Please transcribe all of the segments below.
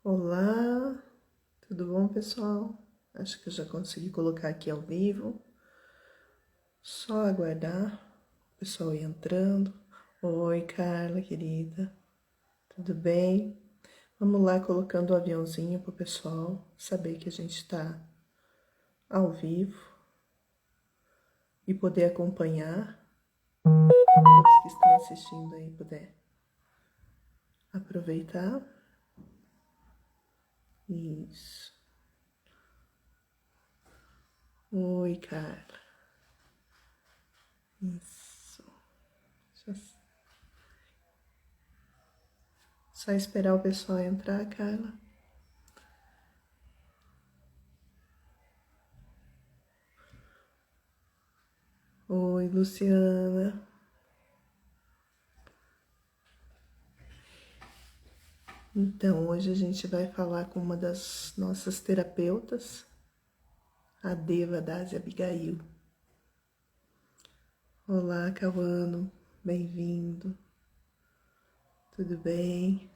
Olá, tudo bom, pessoal? Acho que eu já consegui colocar aqui ao vivo. Só aguardar o pessoal ir entrando. Oi, Carla, querida. Tudo bem? Vamos lá colocando o aviãozinho pro pessoal saber que a gente tá ao vivo e poder acompanhar. Todos que estão assistindo aí puder aproveitar. Isso. Oi, Carla. Isso. Só esperar o pessoal entrar, Carla. Oi, Luciana. Então, hoje a gente vai falar com uma das nossas terapeutas, a Deva Dazi Abigail. Olá, Cauano, bem-vindo. Tudo bem?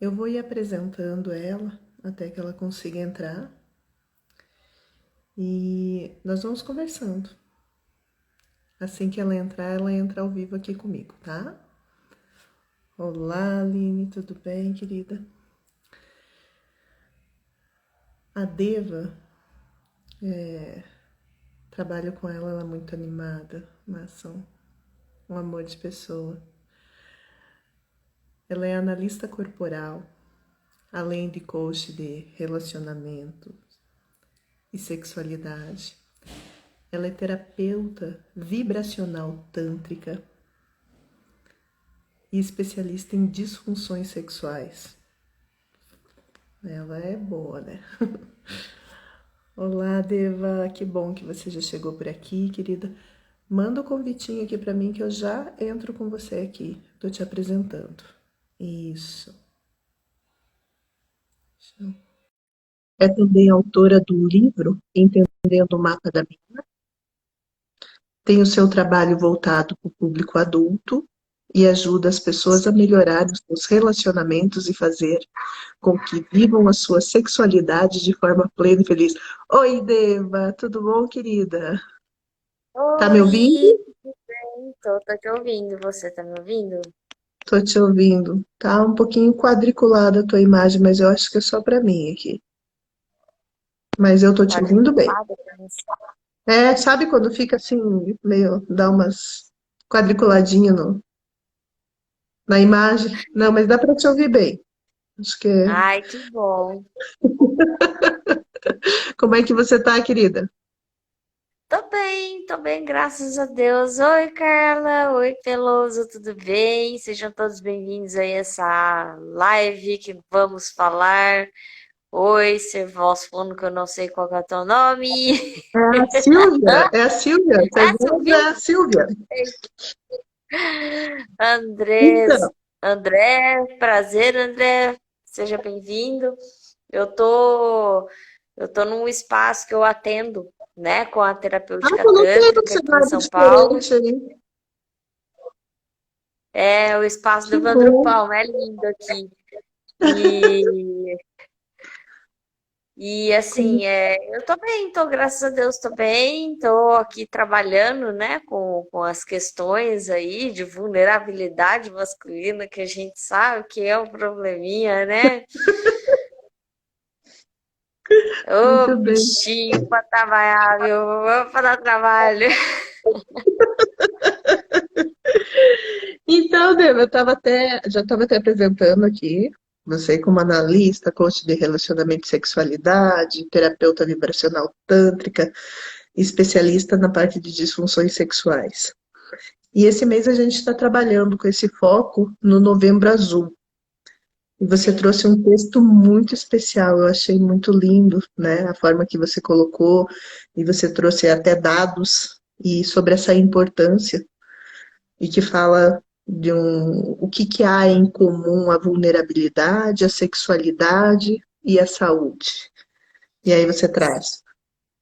Eu vou ir apresentando ela até que ela consiga entrar e nós vamos conversando. Assim que ela entra ao vivo aqui comigo, tá? Olá, Aline, tudo bem, querida? A Deva, trabalho com ela é muito animada, uma ação, um amor de pessoa. Ela é analista corporal, além de coach de relacionamento e sexualidade. Ela é terapeuta vibracional tântrica e especialista em disfunções sexuais. Ela é boa, né? Olá, Deva, que bom que você já chegou por aqui, querida. Manda o convitinho aqui para mim que eu já entro com você aqui. Tô te apresentando. Isso. É também autora do livro Entendendo o Mapa da Vida. Tem o seu trabalho voltado para o público adulto e ajuda as pessoas a melhorar os seus relacionamentos e fazer com que vivam a sua sexualidade de forma plena e feliz. Oi, Deva, tudo bom, querida? Tá me Oi, ouvindo? tô te ouvindo. Você tá me ouvindo? Tô te ouvindo. Tá um pouquinho quadriculada a tua imagem, mas eu acho que é só para mim aqui. Mas eu tô te ouvindo bem. Quadriculada, pensa. É, sabe quando fica assim, meio, dá umas quadriculadinhas na imagem? Não, mas dá para te ouvir bem. Acho que é. Ai, que bom. Como é que você tá, querida? Tô bem, graças a Deus. Oi, Carla. Oi, Peloso, tudo bem? Sejam todos bem-vindos aí a essa live que vamos falar. Oi, ser voz falando que eu não sei qual que é o teu nome. É a Silvia, essa Ah, voz é subiu. a Silvia. Andrés, Então, André, prazer, André. Seja bem-vindo. Eu tô, eu tô num espaço que eu atendo, né, com a terapêutica eu notei um tântrica aqui em cenário São Paulo. diferente aí. É o espaço do Que Evandro bom. Palma, é lindo aqui. E, e assim, eu tô bem, tô, graças a Deus, tô bem, tô aqui trabalhando, né, com as questões aí de vulnerabilidade masculina, que a gente sabe que é um probleminha, né? Ô, Muito bem. bichinho, pra trabalhar, viu? Vamos para dar trabalho. Então, Deva, já estava até apresentando aqui, você como analista, coach de relacionamento e sexualidade, terapeuta vibracional tântrica, especialista na parte de disfunções sexuais. E esse mês a gente está trabalhando com esse foco no Novembro Azul. E você Sim. trouxe um texto muito especial, eu achei muito lindo, né? A forma que você colocou, e você trouxe até dados e sobre essa importância, e que fala de o que, que há em comum a vulnerabilidade, a sexualidade e a saúde. E aí você traz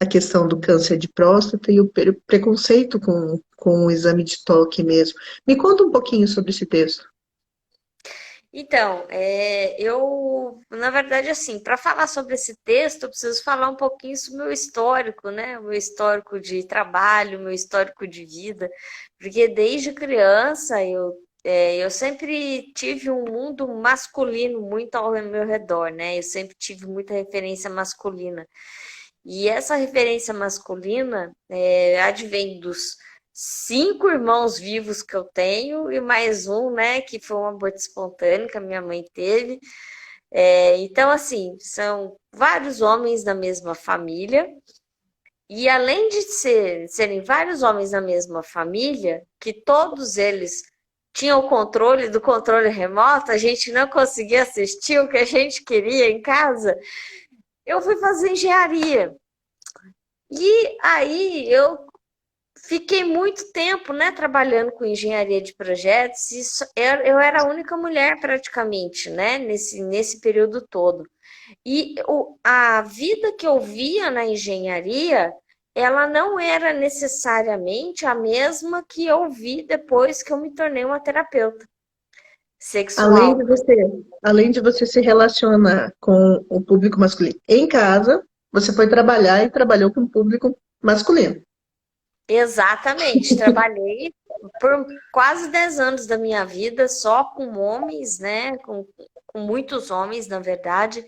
a questão do câncer de próstata e o preconceito com o exame de toque mesmo. Me conta um pouquinho sobre esse texto. Então, na verdade, assim, para falar sobre esse texto, eu preciso falar um pouquinho sobre o meu histórico, né? O meu histórico de trabalho, o meu histórico de vida, porque desde criança eu sempre tive um mundo masculino muito ao meu redor, né? Eu sempre tive muita referência masculina. E essa referência masculina advém dos 5 irmãos vivos que eu tenho e mais um, né, que foi um aborto espontâneo que a minha mãe teve. Então, assim, são vários homens da mesma família. E além de serem vários homens da mesma família, que todos eles tinham o controle do controle remoto, a gente não conseguia assistir o que a gente queria em casa, eu fui fazer engenharia. E aí eu fiquei muito tempo, né, trabalhando com engenharia de projetos, e eu era a única mulher praticamente, né, nesse período todo. E a vida que eu via na engenharia, ela não era necessariamente a mesma que eu vi depois que eu me tornei uma terapeuta Além de sexual. você, além de você se relacionar com o público masculino em casa, você foi trabalhar e trabalhou com o público masculino. Exatamente, trabalhei por quase 10 anos da minha vida só com homens, né? Com muitos homens, na verdade.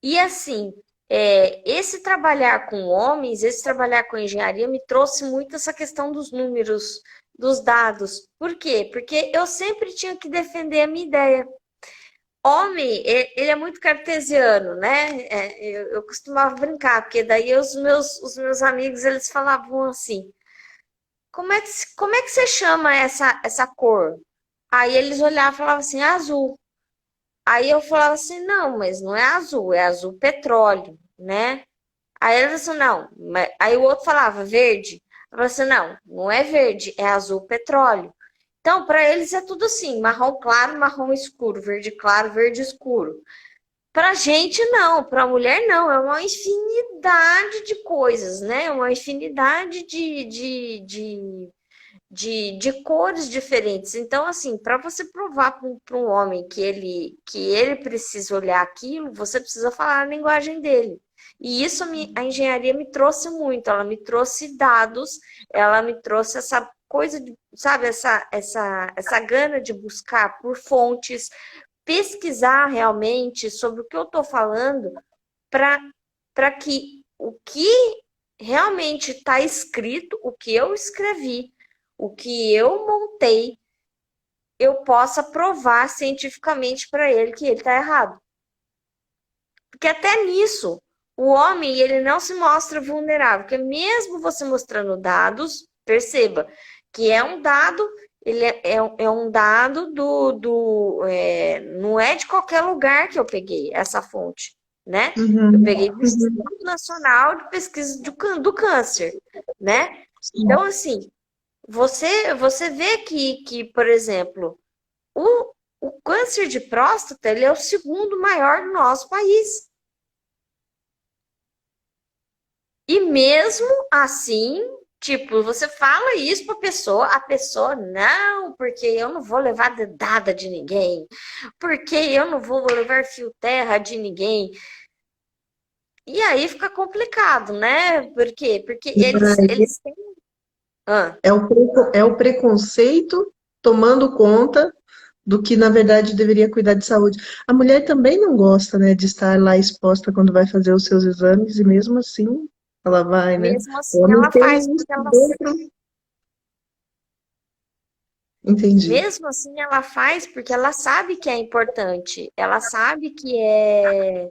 E assim, esse trabalhar com homens, esse trabalhar com engenharia me trouxe muito essa questão dos números, dos dados. Por quê? Porque eu sempre tinha que defender a minha ideia. Homem, ele é muito cartesiano, né? Eu costumava brincar, porque daí os meus amigos, eles falavam assim, como é que você chama essa cor? Aí eles olhavam e falavam assim, azul. Aí eu falava assim, não, mas não é azul, é azul petróleo, né? Aí ele falou assim, não. Aí o outro falava verde. Eu falava assim, não, não é verde, é azul petróleo. Então, para eles é tudo assim, marrom claro, marrom escuro, verde claro, verde escuro. Para gente não, para mulher não, é uma infinidade de coisas, né? Uma infinidade de cores diferentes. Então, assim, para você provar para um homem que ele precisa olhar aquilo, você precisa falar a linguagem dele. E isso a engenharia me trouxe muito, ela me trouxe dados, ela me trouxe essa coisa de, sabe, essa gana de buscar por fontes, pesquisar realmente sobre o que eu estou falando, para que o que realmente está escrito, o que eu escrevi, o que eu montei, eu possa provar cientificamente para ele que ele está errado. Porque até nisso, o homem ele não se mostra vulnerável, porque mesmo você mostrando dados, perceba que é um dado, ele é um dado não é de qualquer lugar que eu peguei essa fonte, né? Eu Uhum, peguei do uhum, Instituto Nacional de Pesquisa do Câncer, né? sim. Então, assim, você vê que, por exemplo, o câncer de próstata ele é o segundo maior do nosso país. E mesmo assim, tipo, você fala isso pra pessoa, a pessoa, não, porque eu não vou levar dedada de ninguém, porque eu não vou levar fio terra de ninguém. E aí fica complicado, né? Por quê? Porque eles, Mas eles têm. Ah, é o preconceito tomando conta do que, na verdade, deveria cuidar de saúde. A mulher também não gosta, né, de estar lá exposta quando vai fazer os seus exames, e mesmo assim ela vai, né? mesmo assim, O homem ela tem faz isso porque ela. dentro. Entendi. Mesmo assim, ela faz porque ela sabe que é importante, ela sabe que é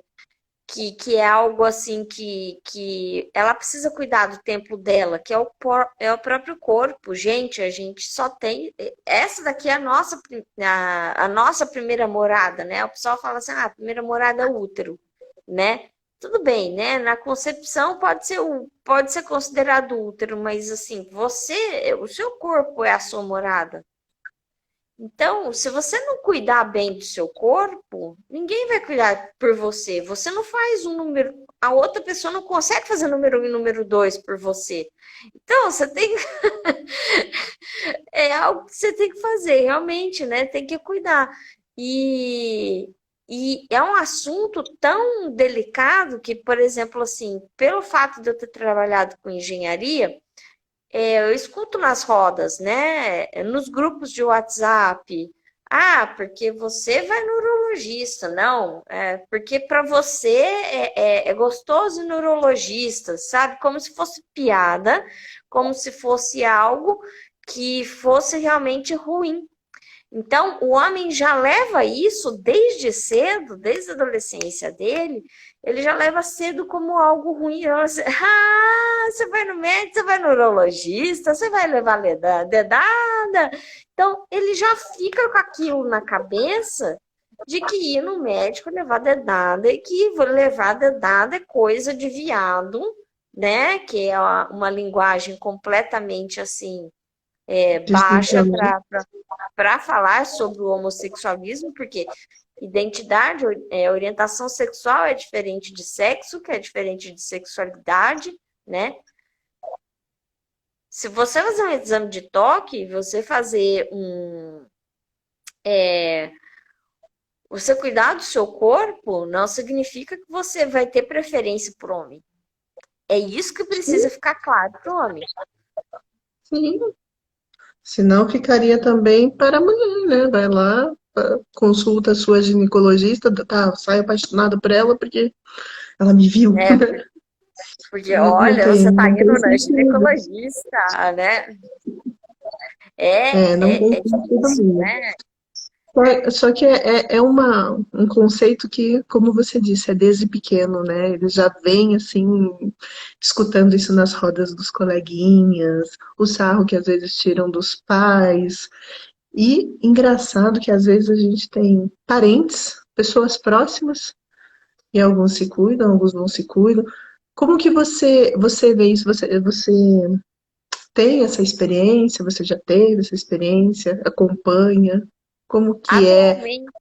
algo assim que ela precisa cuidar do templo dela, que é o próprio corpo. Gente, a gente só tem. Essa daqui é a nossa primeira morada, né? O pessoal fala assim: a primeira morada é o útero, né? Tudo bem, né? Na concepção pode ser considerado útero, mas assim, o seu corpo é a sua morada. Então, se você não cuidar bem do seu corpo, ninguém vai cuidar por você. Você não faz um número, a outra pessoa não consegue fazer número 1 e número 2 por você. Então, você tem é algo que você tem que fazer, realmente, né? Tem que cuidar. E, e é um assunto tão delicado que, por exemplo, assim, pelo fato de eu ter trabalhado com engenharia, eu escuto nas rodas, né? Nos grupos de WhatsApp. Ah, porque você vai no urologista, não? Porque para você é gostoso ir no urologista, sabe? Como se fosse piada, como se fosse algo que fosse realmente ruim. Então, o homem já leva isso desde cedo, desde a adolescência dele, ele já leva cedo como algo ruim. Você vai no médico, você vai no urologista, você vai levar dedada. Então, ele já fica com aquilo na cabeça de que ir no médico levar dedada e que levar dedada é coisa de viado, né? Que é uma linguagem completamente assim baixa Disfuncional. para falar sobre o homossexualismo, porque identidade, orientação sexual é diferente de sexo, que é diferente de sexualidade, né? Se você fazer um exame de toque, você fazer você cuidar do seu corpo, não significa que você vai ter preferência por homem. É isso que precisa ficar claro para o homem. Sim, senão ficaria também para a mulher, né? Vai lá, consulta a sua ginecologista, tá, sai apaixonado por ela porque ela me viu. É, porque Não olha, você tem, está não tem indo na sentido. ginecologista, né? É, Não tem é sentido difícil, mesmo. né? Só que um conceito que, como você disse, é desde pequeno, né? Eles já vêm assim, escutando isso nas rodas dos coleguinhas, o sarro que às vezes tiram dos pais. E engraçado que às vezes a gente tem parentes, pessoas próximas, e alguns se cuidam, alguns não se cuidam. Como que você vê isso? Você tem essa experiência? Você já teve essa experiência? Acompanha? Como que é? Atualmente,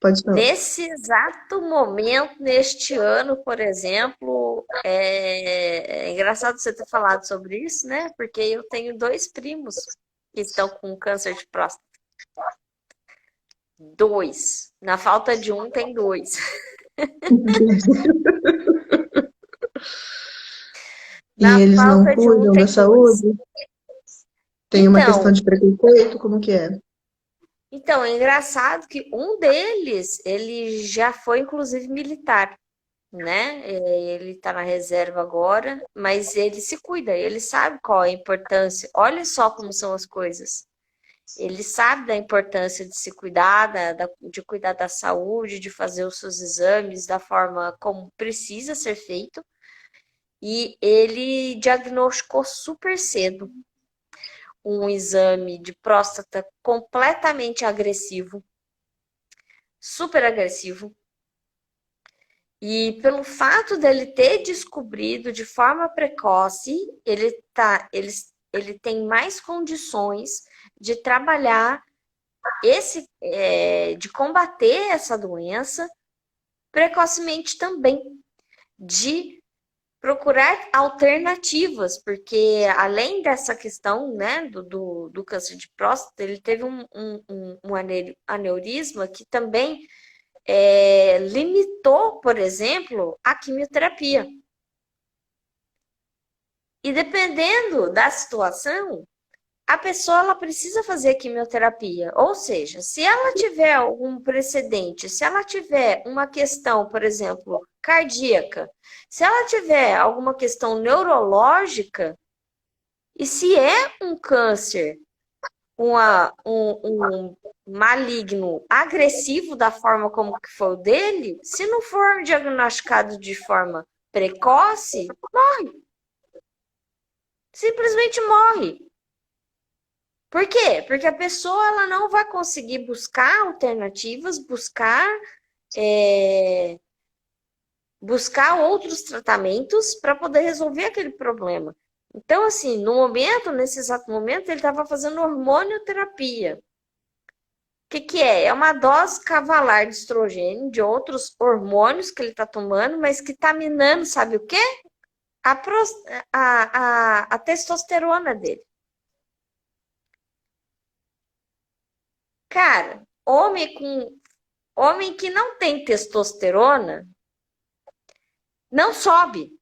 Pode falar. nesse exato momento, neste ano, por exemplo, é engraçado você ter falado sobre isso, né? Porque eu tenho dois primos que estão com câncer de próstata. Dois. Na falta de um, tem dois. E Na eles não falta de um, cuidam da tem dois. saúde? Tem uma questão Então, de preconceito? Como que é? é engraçado que um deles, ele já foi inclusive militar, né? Ele está na reserva agora, mas ele se cuida, ele sabe qual é a importância. Olha só como são as coisas. Ele sabe da importância de se cuidar, de cuidar da saúde, de fazer os seus exames da forma como precisa ser feito. E ele diagnosticou super cedo um exame de próstata completamente agressivo, super agressivo. E pelo fato dele ter descobrido de forma precoce, ele tem mais condições de trabalhar de combater essa doença precocemente também, de procurar alternativas, porque além dessa questão, né, do câncer de próstata, ele teve um aneurisma que também limitou, por exemplo, a quimioterapia. E dependendo da situação, a pessoa ela precisa fazer quimioterapia. Ou seja, se ela tiver algum precedente, se ela tiver uma questão, por exemplo, cardíaca, se ela tiver alguma questão neurológica, e se é um câncer, um maligno agressivo da forma como que foi o dele, se não for diagnosticado de forma precoce, simplesmente morre. Por quê? Porque a pessoa ela não vai conseguir buscar alternativas, é, buscar outros tratamentos para poder resolver aquele problema. Então, assim, no momento, nesse exato momento, ele estava fazendo hormonioterapia. O que é? É uma dose cavalar de estrogênio, de outros hormônios que ele está tomando, mas que está minando, sabe o quê? A, a testosterona dele. Cara, homem que não tem testosterona não sobe.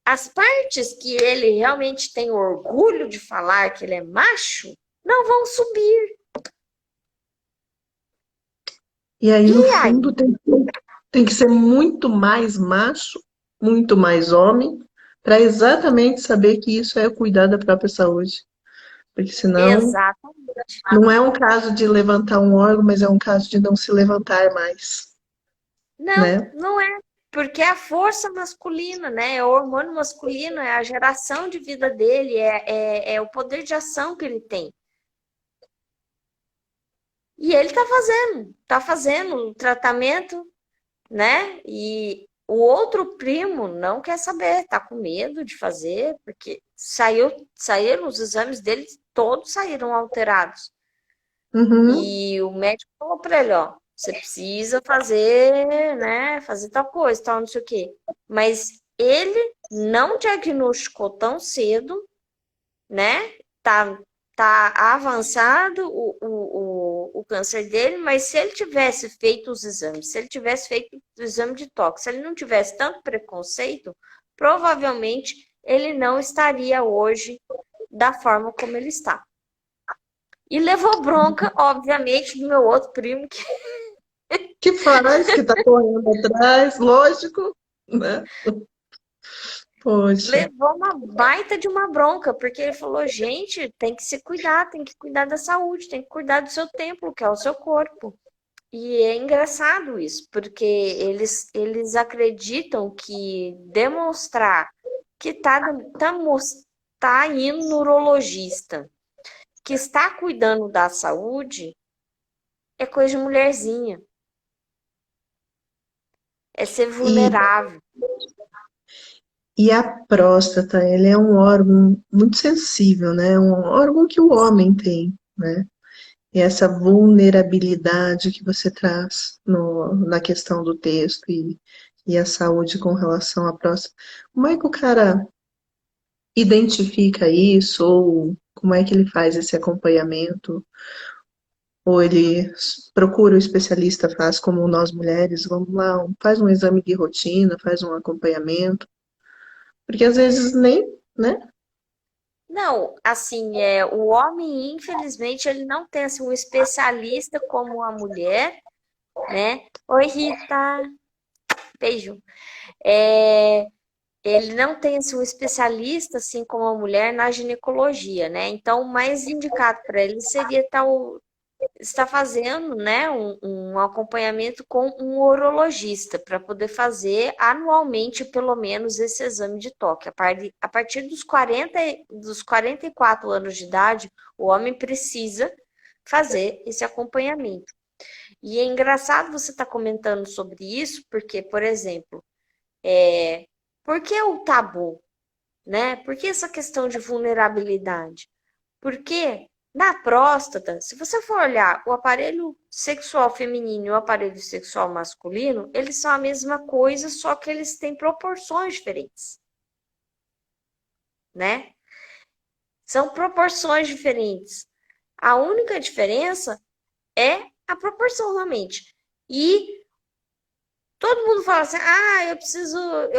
As partes que ele realmente tem orgulho de falar que ele é macho não vão subir. E aí, E no aí, fundo, tem que ser muito mais macho, muito mais homem, para exatamente saber que isso é cuidar da própria saúde. Porque senão, exatamente. não é um caso de levantar um órgão, mas é um caso de não se levantar mais, Não, né? não é. Porque é a força masculina, né? É o hormônio masculino, é a geração de vida dele, é o poder de ação que ele tem. E ele tá fazendo o tratamento, né? E o outro primo não quer saber, tá com medo de fazer, porque saíram os exames dele, todos saíram alterados. Uhum, E o médico falou para ele, ó, você precisa fazer, né, fazer tal coisa, tal, não sei o quê. Mas ele não diagnosticou tão cedo, né? Tá, tá avançado o câncer dele, mas se ele tivesse feito os exames, se ele tivesse feito o exame de toque, se ele não tivesse tanto preconceito, provavelmente ele não estaria hoje da forma como ele está. E levou bronca, obviamente, do meu outro primo, que que faz, que está correndo atrás, lógico, né? Poxa. levou uma baita de uma bronca, porque ele falou: gente, tem que se cuidar, tem que cuidar da saúde, tem que cuidar do seu templo, que é o seu corpo. E é engraçado isso, porque eles acreditam que demonstrar que tá indo no urologista, que está cuidando da saúde, é coisa de mulherzinha, é ser E, vulnerável. e a próstata, ele é um órgão muito sensível, né? Um órgão que o homem tem, né? E essa vulnerabilidade que você traz na questão do texto e a saúde com relação à próstata. Como é que o cara identifica isso? Ou como é que ele faz esse acompanhamento? Ou ele procura o especialista, faz como nós mulheres, vamos lá, faz um exame de rotina, faz um acompanhamento. Porque às vezes nem, né? Não, assim, o homem, infelizmente, ele não tem assim, um especialista como a mulher, né? Oi, Rita, beijo. É, ele não tem assim, um especialista assim como a mulher na ginecologia, né? Então, o mais indicado para ele seria está fazendo, né, um acompanhamento com um urologista para poder fazer anualmente pelo menos esse exame de toque. A partir dos 44 anos de idade, o homem precisa fazer esse acompanhamento. E é engraçado você estar comentando sobre isso, porque, por exemplo, por que o tabu, né? Por que essa questão de vulnerabilidade? Porque na próstata, se você for olhar o aparelho sexual feminino e o aparelho sexual masculino, eles são a mesma coisa, só que eles têm proporções diferentes, né? São proporções diferentes. A única diferença é a proporção realmente. E todo mundo fala assim: "Ah, eu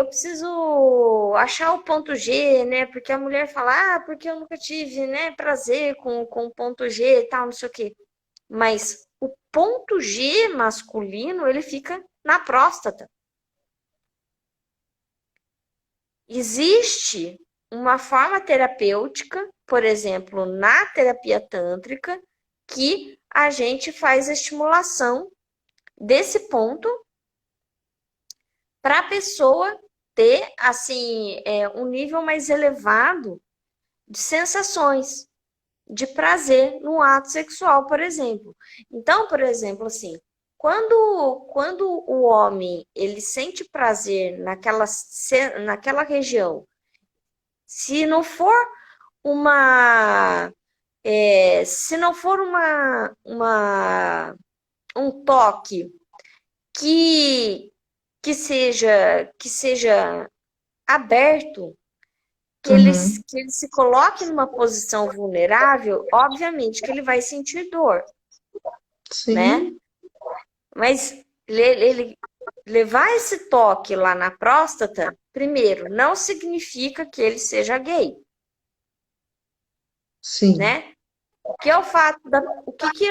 preciso achar o ponto G, né? Porque a mulher fala: "Ah, porque eu nunca tive, né, prazer com o ponto G e tal, não sei o quê". Mas o ponto G masculino, ele fica na próstata. Existe uma forma terapêutica, por exemplo, na terapia tântrica, que a gente faz a estimulação desse ponto para a pessoa ter assim um nível mais elevado de sensações, de prazer no ato sexual, por exemplo. Então, por exemplo, assim, quando o homem ele sente prazer naquela região, se não for uma se não for um toque que que seja aberto, Uhum. que ele se coloque numa posição vulnerável, obviamente que ele vai sentir dor, né? Sim, Mas ele levar esse toque lá na próstata, primeiro, não significa que ele seja gay, sim. né? Que é o fato da. O que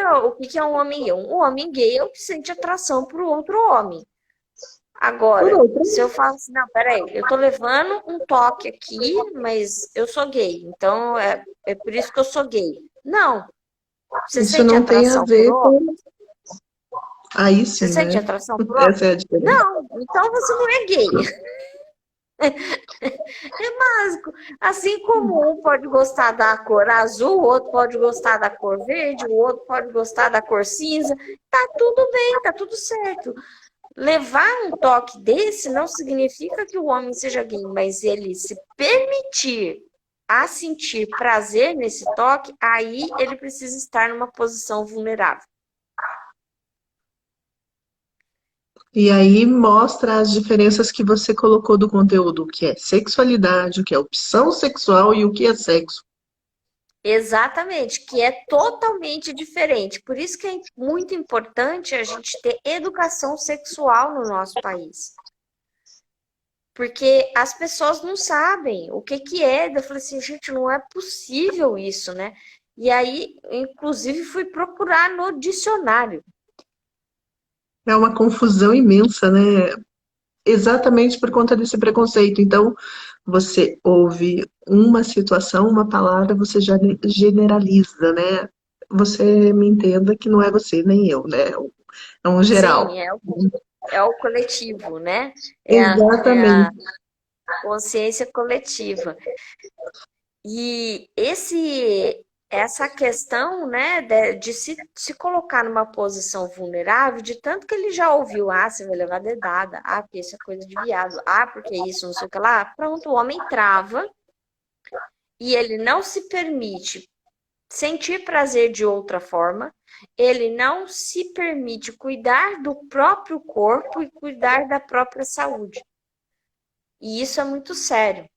é um homem gay? Um homem gay é o que sente atração por outro homem. Por Agora, outro, se eu falo assim, não, peraí, eu tô levando um toque aqui, mas eu sou gay, então é por isso que eu sou gay. Não, você isso sente não tem a atração por ver homem? com. Aí Você sim, sente né? atração por homem? Essa é a diferença. Não, então você não é gay. Básico. Assim como um pode gostar da cor azul, o outro pode gostar da cor verde, o outro pode gostar da cor cinza, tá tudo bem, tá tudo certo. Levar um toque desse não significa que o homem seja gay, mas ele se permitir a sentir prazer nesse toque, aí ele precisa estar numa posição vulnerável. E aí mostra as diferenças que você colocou do conteúdo, o que é sexualidade, o que é opção sexual e o que é sexo. Exatamente, que é totalmente diferente. Por isso que é muito importante a gente ter educação sexual no nosso país. Porque as pessoas não sabem o que que é. Eu falei assim, gente, não é possível isso, né? E aí, inclusive, fui procurar no dicionário. É uma confusão imensa, né? Exatamente por conta desse preconceito. Então, você ouve uma situação, uma palavra, você já generaliza, né? Você me entenda que não é você nem eu, né? É um geral. Sim, é o coletivo, né? É a Exatamente. consciência coletiva. E essa questão, né, de se colocar numa posição vulnerável, de tanto que ele já ouviu, ah, você vai levar dedada, ah, porque isso é coisa de viado, ah, porque isso, não sei o que lá, pronto, o homem trava e ele não se permite sentir prazer de outra forma, ele não se permite cuidar do próprio corpo e cuidar da própria saúde. E isso é muito sério.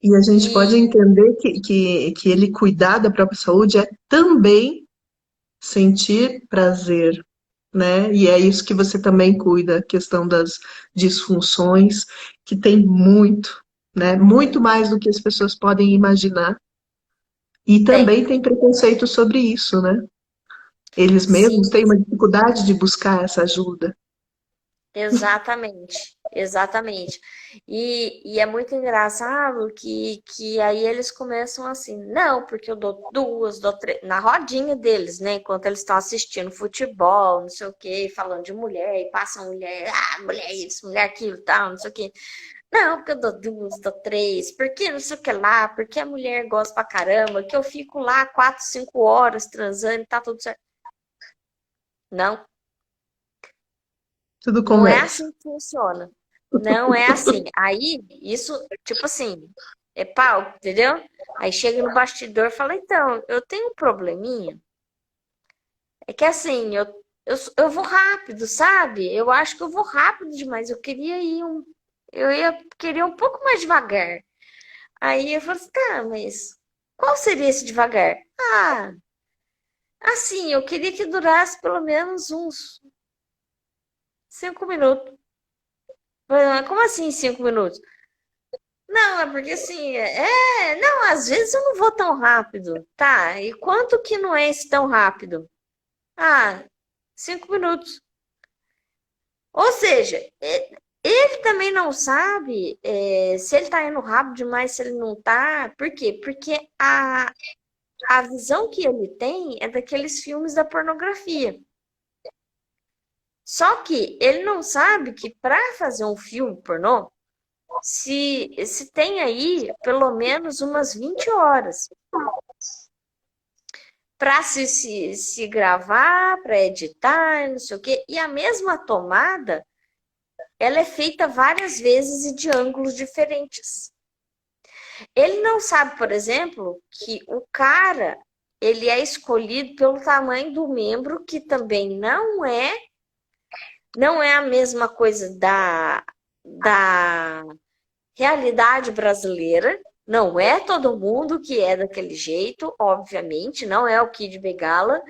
E a gente pode E entender que ele cuidar da própria saúde é também sentir prazer, né? E é isso que você também cuida, a questão das disfunções, que tem muito, né? Muito mais do que as pessoas podem imaginar. E tem, também tem preconceito sobre isso, né? Eles mesmos sim, têm uma dificuldade de buscar essa ajuda. exatamente, exatamente. E é muito engraçado que aí eles começam assim, não, porque eu dou duas, dou três, na rodinha deles, né? Enquanto eles estão assistindo futebol, não sei o quê, falando de mulher, e passa mulher, ah, mulher isso, mulher aquilo, tal, não sei o quê. Não, porque eu dou duas, dou três, porque não sei o que lá, porque a mulher gosta pra caramba, que eu fico lá 4, 5 horas transando e tá tudo certo. Não, Tudo não é conversa. assim que funciona. Não é assim. Aí, isso, tipo assim, é pau, entendeu? Aí chega no bastidor e fala, então, eu tenho um probleminha. É que assim, eu vou rápido, sabe? Eu acho que eu vou rápido demais. Eu queria ir queria um pouco mais devagar. Aí eu falei assim, tá, mas qual seria esse devagar? Ah, assim, eu queria que durasse pelo menos uns 5 minutos. Como assim 5 minutos? Não, é porque assim, não, às vezes eu não vou tão rápido, tá? E quanto que não é esse tão rápido? Ah, 5 minutos. Ou seja, ele também não sabe se ele tá indo rápido demais, se ele não tá. Por quê? Porque a visão que ele tem é daqueles filmes da pornografia. Só que ele não sabe que para fazer um filme pornô, se tem aí pelo menos umas 20 horas para se gravar, para editar, não sei o quê. E a mesma tomada, ela é feita várias vezes e de ângulos diferentes. Ele não sabe, por exemplo, que o cara ele é escolhido pelo tamanho do membro, que também não é a mesma coisa da realidade brasileira. Não é todo mundo que é daquele jeito, obviamente, não é o Kid Bengala,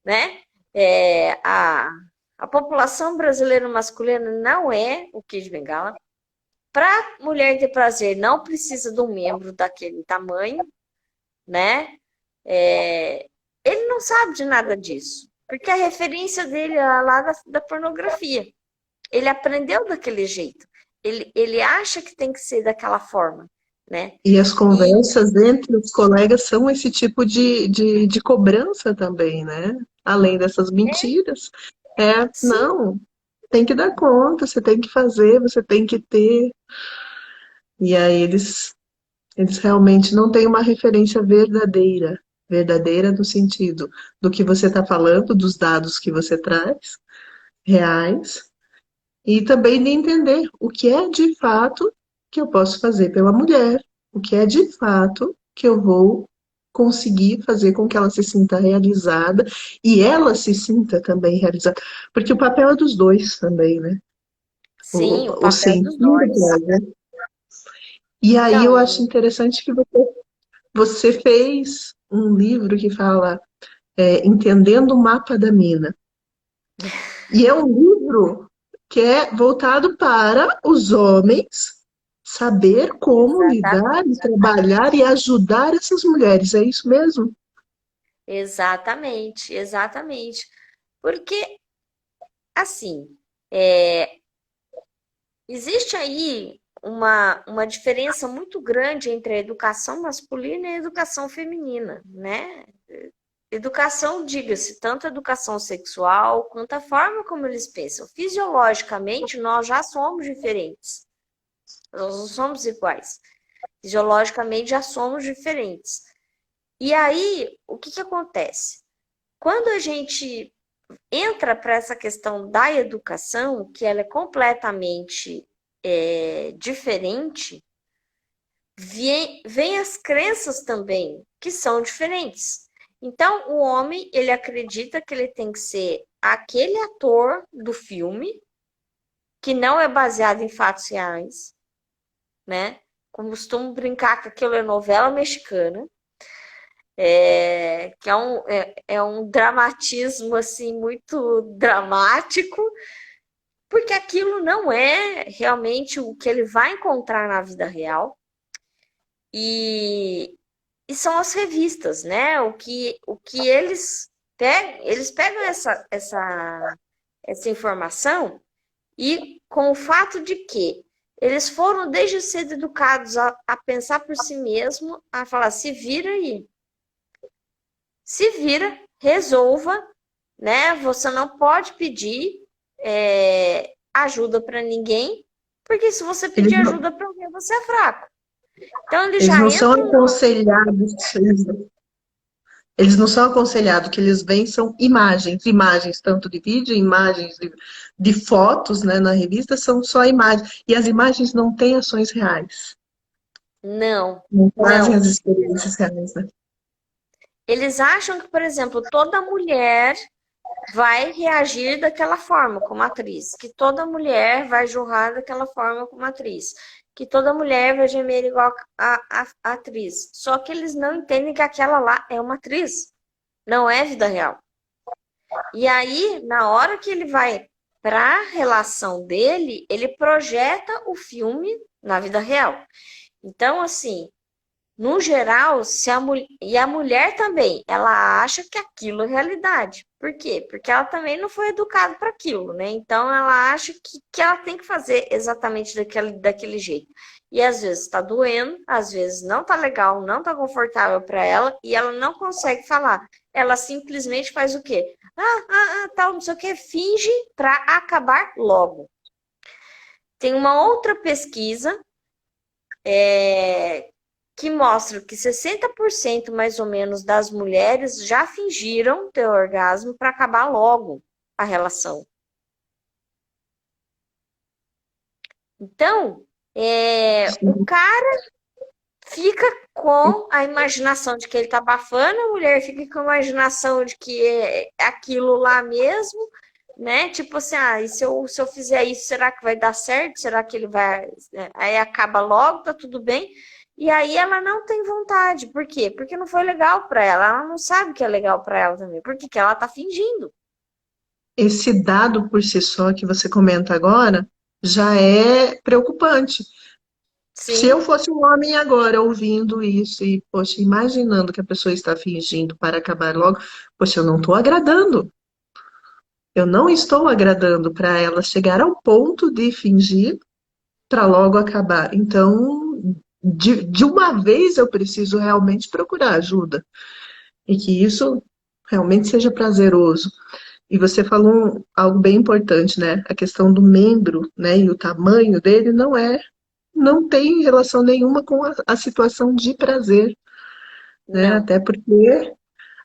né? A população brasileira masculina não é o Kid Bengala. Para mulher ter prazer, não precisa de um membro daquele tamanho, né? Ele não sabe de nada disso, porque a referência dele é lá da pornografia. Ele aprendeu daquele jeito. Ele acha que tem que ser daquela forma, né? E as E conversas entre os colegas são esse tipo de cobrança também, né? Além dessas mentiras. sim, Não, tem que dar conta, você tem que fazer, você tem que ter. E aí eles realmente não têm uma referência verdadeira, verdadeira no sentido do que você está falando, dos dados que você traz, reais, e também de entender o que é de fato que eu posso fazer pela mulher, o que é de fato que eu vou conseguir fazer com que ela se sinta realizada e ela se sinta também realizada, porque o papel é dos dois também, né? sim, o O papel sentir, dos dois. né? E aí eu acho Então, interessante que você fez um livro que fala Entendendo o Mapa da Mina. E é um livro que é voltado para os homens saber como lidar e exatamente, trabalhar e ajudar essas mulheres. É isso mesmo? exatamente, exatamente. Porque, assim, é, existe aí uma diferença muito grande entre a educação masculina e a educação feminina, né? Educação, diga-se, tanto a educação sexual quanto a forma como eles pensam. Fisiologicamente, nós já somos diferentes. Nós não somos iguais. Fisiologicamente, já somos diferentes. E aí, o que acontece? Quando a gente entra para essa questão da educação, que ela é completamente diferente, vem as crenças também, que são diferentes. Então, o homem, ele acredita que ele tem que ser aquele ator do filme, que não é baseado em fatos reais, né? Costumo brincar que aquilo é novela mexicana, que é um dramatismo, assim, muito dramático, porque aquilo não é realmente o que ele vai encontrar na vida real. E, e são as revistas, né? O que eles pegam essa informação e com o fato de que eles foram desde cedo educados a pensar por si mesmo, a falar, se vira aí, se vira, resolva, né? Você não pode pedir ajuda para ninguém, porque se você Eles pedir não, ajuda para alguém, você é fraco. Então eles eles já não são entram numa. aconselhados, eles não são aconselhados, o que eles veem são imagens, imagens tanto de vídeo, imagens de fotos, né, na revista, são só imagens. E as imagens não têm ações reais, Não, não trazem não. as experiências reais, né? Eles acham que, por exemplo, toda mulher vai reagir daquela forma como atriz, que toda mulher vai jorrar daquela forma como atriz, que toda mulher vai gemer igual a atriz. Só que eles não entendem que aquela lá é uma atriz, não é vida real. E aí, na hora que ele vai para a relação dele, ele projeta o filme na vida real. Então, assim, no geral, e a mulher também, ela acha que aquilo é realidade. Por quê? Porque ela também não foi educada para aquilo, né? Então ela acha que ela tem que fazer exatamente daquele jeito. E às vezes está doendo, às vezes não tá legal, não tá confortável para ela e ela não consegue falar. Ela simplesmente faz o quê? Tal, não sei o quê, finge para acabar logo. Tem uma outra pesquisa que mostra que 60% mais ou menos das mulheres já fingiram ter orgasmo para acabar logo a relação. Então, o cara fica com a imaginação de que ele tá abafando, a mulher fica com a imaginação de que é aquilo lá mesmo, né? Tipo assim, e se eu fizer isso, será que vai dar certo? Será que ele vai. Aí acaba logo, tá tudo bem. E aí ela não tem vontade. Por quê? Porque não foi legal pra ela. Ela não sabe que é legal pra ela também. Por que que ela tá fingindo? Esse dado por si só que você comenta agora já é preocupante. Se eu Sim, fosse um homem agora ouvindo isso e, poxa, imaginando que a pessoa está fingindo para acabar logo, poxa, eu não estou agradando. Eu não estou agradando para ela chegar ao ponto de fingir para logo acabar. Então, de uma vez eu preciso realmente procurar ajuda e que isso realmente seja prazeroso. E você falou algo bem importante, né? A questão do membro, né? E o tamanho dele não tem relação nenhuma com a situação de prazer, né? não. Até porque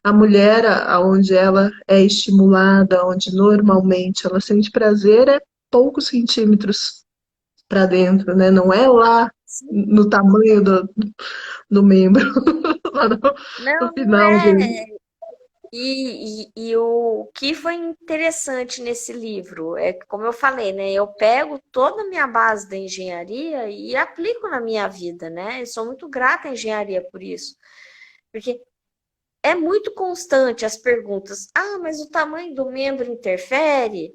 a mulher, onde ela é estimulada, onde normalmente ela sente prazer, é poucos centímetros para dentro, né? Não é lá Sim. no tamanho do membro, lá no Não, não final é. dele. E o que foi interessante nesse livro é que, como eu falei, né? Eu pego toda a minha base da engenharia e aplico na minha vida, né? Eu sou muito grata à engenharia por isso. Porque é muito constante as perguntas. Ah, mas o tamanho do membro interfere?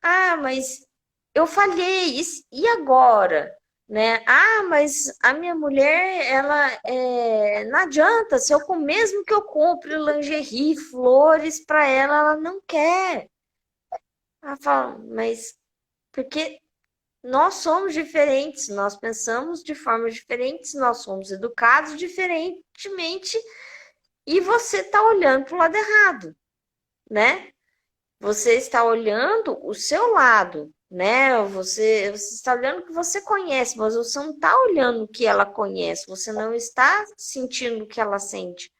Ah, mas eu falhei, e agora? Né? Ah, mas a minha mulher, não adianta, se eu mesmo que eu compre lingerie, flores para ela, ela não quer. Ela fala, mas porque nós somos diferentes, nós pensamos de formas diferentes, nós somos educados diferentemente e você está olhando para o lado errado, né? Você está olhando o seu lado, né? Você está olhando o que você conhece, mas você não está olhando o que ela conhece, você não está sentindo o que ela sente.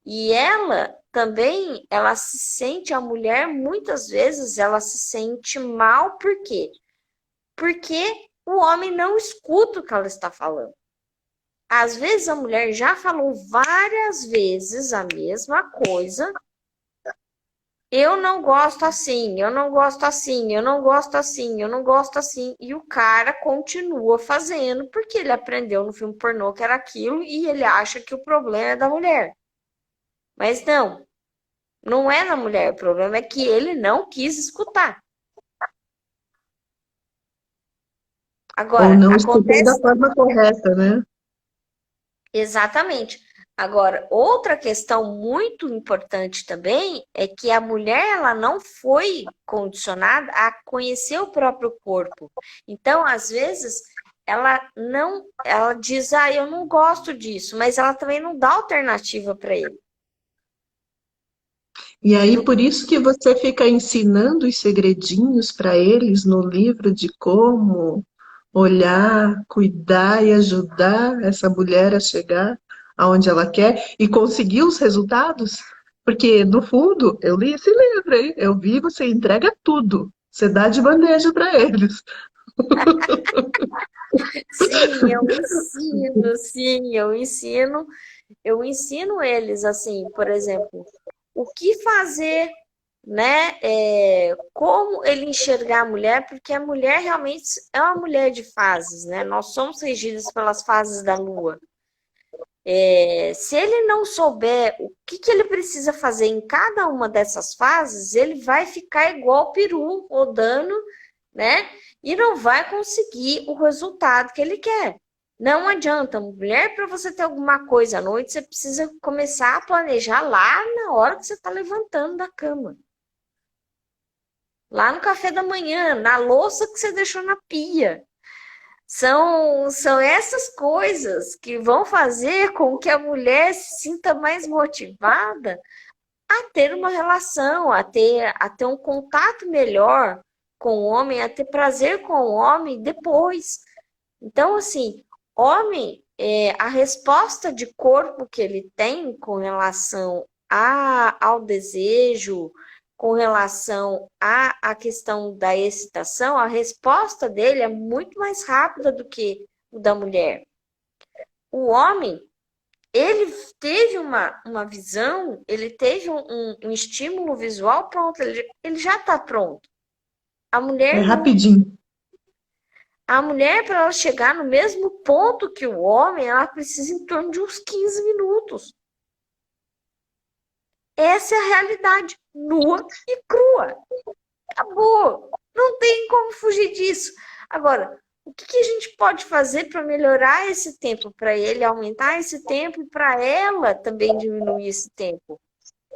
E ela também, ela se sente, a mulher, muitas vezes, ela se sente mal, por quê? Porque o homem não escuta o que ela está falando. Às vezes a mulher já falou várias vezes a mesma coisa. Eu não gosto assim, eu não gosto assim, eu não gosto assim, eu não gosto assim. E o cara continua fazendo porque ele aprendeu no filme pornô que era aquilo e ele acha que o problema é da mulher. Mas não, não é na mulher, o problema é que ele não quis escutar. Ou Agora, não escutou da acontece forma correta, né? exatamente. Agora, outra questão muito importante também é que a mulher ela não foi condicionada a conhecer o próprio corpo. Então, às vezes, ela diz, eu não gosto disso, mas ela também não dá alternativa para ele. E aí, Do, por isso que você fica ensinando os segredinhos para eles no livro de como olhar, cuidar e ajudar essa mulher a chegar aonde ela quer e conseguir os resultados. Porque, no fundo, eu li esse livro, hein? Eu vi, você entrega tudo. Você dá de bandeja para eles. sim, eu ensino eles assim, por exemplo, o que fazer, né? Como ele enxergar a mulher, porque a mulher realmente é uma mulher de fases, né? Nós somos regidos pelas fases da lua. Se ele não souber o que, que ele precisa fazer em cada uma dessas fases, ele vai ficar igual o peru, rodando, né? E não vai conseguir o resultado que ele quer. Não adianta, mulher, para você ter alguma coisa à noite, você precisa começar a planejar lá na hora que você está levantando da cama. Lá no café da manhã, na louça que você deixou na pia. São essas coisas que vão fazer com que a mulher se sinta mais motivada a ter uma relação, a ter um contato melhor com o homem, a ter prazer com o homem depois. Então, assim, homem, a resposta de corpo que ele tem com relação ao desejo, com relação à questão da excitação, a resposta dele é muito mais rápida do que o da mulher. O homem, ele teve uma visão, ele teve um estímulo visual pronto, ele já está pronto. A É mulher não. rapidinho. A mulher, para ela chegar no mesmo ponto que o homem, ela precisa em torno de uns 15 minutos. Essa é a realidade, nua e crua. Acabou. Não tem como fugir disso. Agora, o que a gente pode fazer para melhorar esse tempo, para ele aumentar esse tempo e para ela também diminuir esse tempo?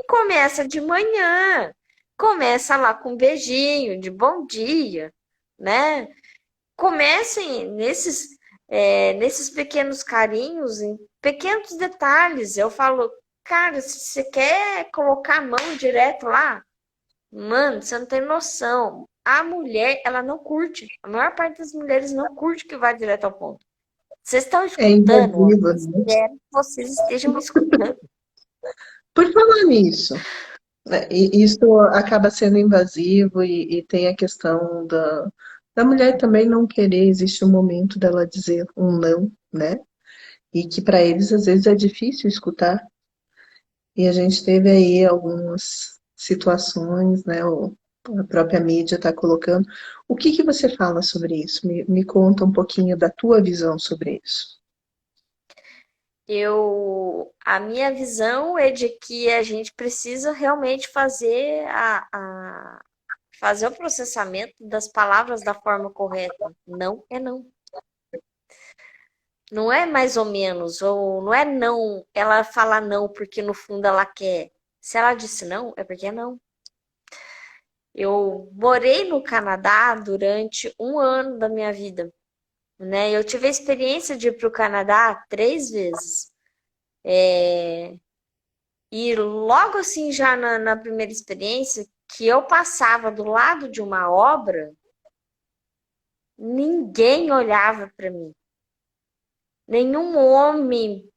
Começa de manhã, começa lá com um beijinho de bom dia, né? Comecem nesses pequenos carinhos, em pequenos detalhes. Eu falo, cara, se você quer colocar a mão direto lá, mano, você não tem noção. A mulher, ela não curte. A maior parte das mulheres não curte que vá direto ao ponto. Vocês estão É escutando? Ó? invasiva, né? Espero que vocês estejam me escutando. Por falar nisso, né, e isso acaba sendo invasivo e tem a questão da mulher também não querer, existe um momento dela dizer um não, né? E que para eles às vezes é difícil escutar. E a gente teve aí algumas situações, né? A própria mídia está colocando. O que que você fala sobre isso? Me conta um pouquinho da tua visão sobre isso. A minha visão é de que a gente precisa realmente fazer o processamento das palavras da forma correta. Não é não. Não é mais ou menos, ou não é não, ela fala não porque no fundo ela quer. Se ela disse não, é porque é não. Eu morei no Canadá durante um ano da minha vida, né? Eu tive a experiência de ir para o Canadá 3 vezes. E logo assim, já na primeira experiência, que eu passava do lado de uma obra, ninguém olhava para mim. Nenhum homem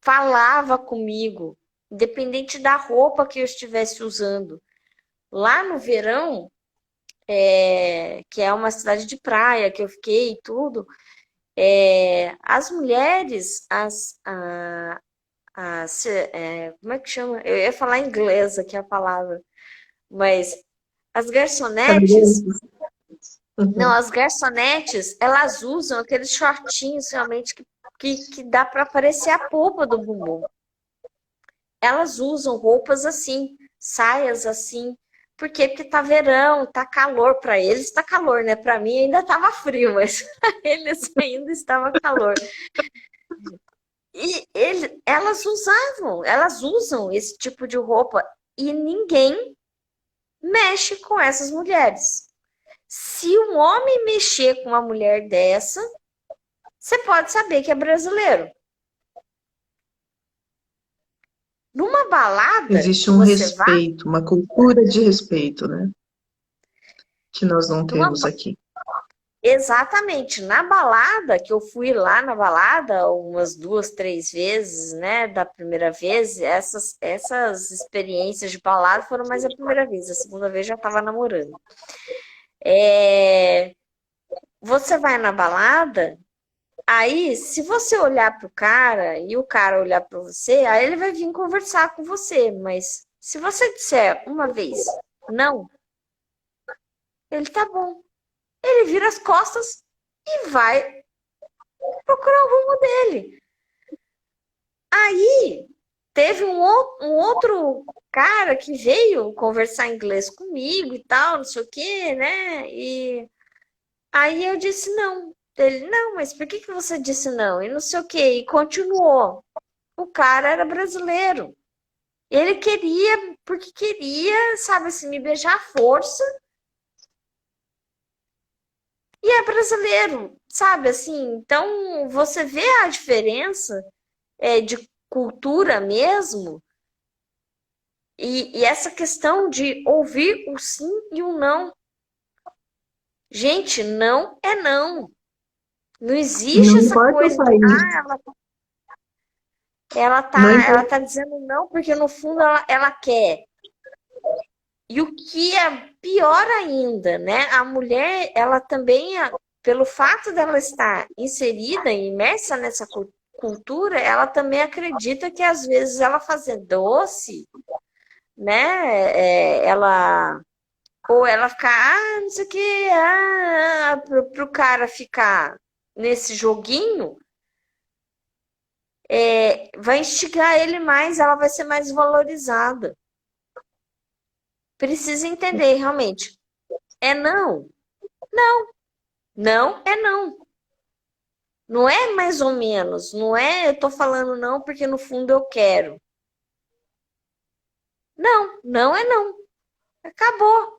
falava comigo, independente da roupa que eu estivesse usando. Lá no verão, que é uma cidade de praia que eu fiquei e tudo, as mulheres, como é que chama? Eu ia falar em inglês aqui a palavra, mas as garçonetes, Camareiros? não, Uhum. as garçonetes, elas usam aqueles shortinhos realmente que dá para aparecer a polpa do bumbum. Elas usam roupas assim, saias assim. Por quê? Porque tá verão, tá calor. Para eles tá calor, né? Para mim ainda tava frio, mas para eles ainda estava calor. E elas usam esse tipo de roupa e ninguém mexe com essas mulheres. Se um homem mexer com uma mulher dessa, você pode saber que é brasileiro. Numa balada Existe que um você vá, respeito, uma cultura de respeito, né? Que nós não numa temos aqui. Exatamente. Na balada, que eu fui lá na balada umas 2, 3 vezes, né? Da primeira vez, essas experiências de balada foram mais a primeira vez. A segunda vez já estava namorando. É, Você vai na balada, aí se você olhar pro cara e o cara olhar para você, aí ele vai vir conversar com você. Mas se você disser uma vez não, ele tá bom. Ele vira as costas e vai procurar o rumo dele. Aí teve um outro cara que veio conversar inglês comigo e tal, não sei o quê, né? E aí eu disse não. Ele, não, mas por que você disse não? E não sei o quê. E continuou. O cara era brasileiro. Ele queria, porque queria, sabe assim, me beijar à força. E é brasileiro, sabe assim? Então você vê a diferença de cultura mesmo. E essa questão de ouvir o sim e o não. Gente, não é não. Não existe Não essa importa o coisa de, país, não ela importa. tá dizendo não porque no fundo ela quer. E o que é pior ainda, né? A mulher, ela também, pelo fato dela estar inserida e imersa nessa cultura, ela também acredita que às vezes ela fazer doce, né? Ela Ou ela ficar, não sei o que, pro cara ficar nesse joguinho, vai instigar ele mais, ela vai ser mais valorizada. Precisa entender, realmente. É não. Não é não. Não é mais ou menos. Não é eu tô falando não porque no fundo eu quero. Não, não é não. Acabou.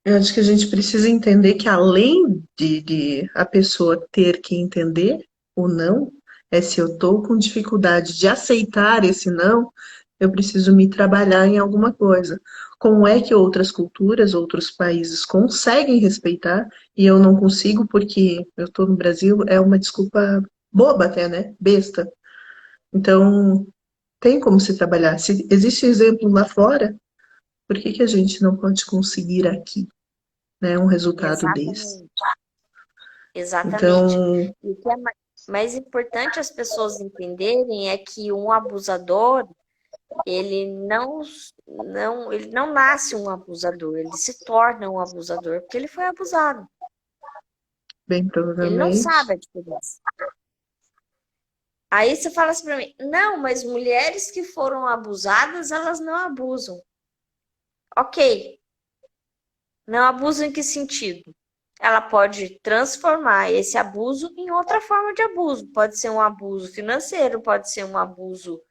Eu acho que a gente precisa entender que além de a pessoa ter que entender o não, se eu estou com dificuldade de aceitar esse não, eu preciso me trabalhar em alguma coisa. Como é que outras culturas, outros países conseguem respeitar e eu não consigo porque eu estou no Brasil, é uma desculpa boba até, né? Besta. Então, tem como se trabalhar. Se existe exemplo lá fora, por que que a gente não pode conseguir aqui, né, um resultado desse? Exatamente. Exatamente. Então, E o que é mais importante as pessoas entenderem é que um abusador, ele não nasce um abusador, ele se torna um abusador porque ele foi abusado. bem Ele não provavelmente. sabe a diferença. Aí você fala assim para mim, não, mas mulheres que foram abusadas, elas não abusam. Ok, não abusam em que sentido? Ela pode transformar esse abuso em outra forma de abuso. Pode ser um abuso financeiro, pode ser um abuso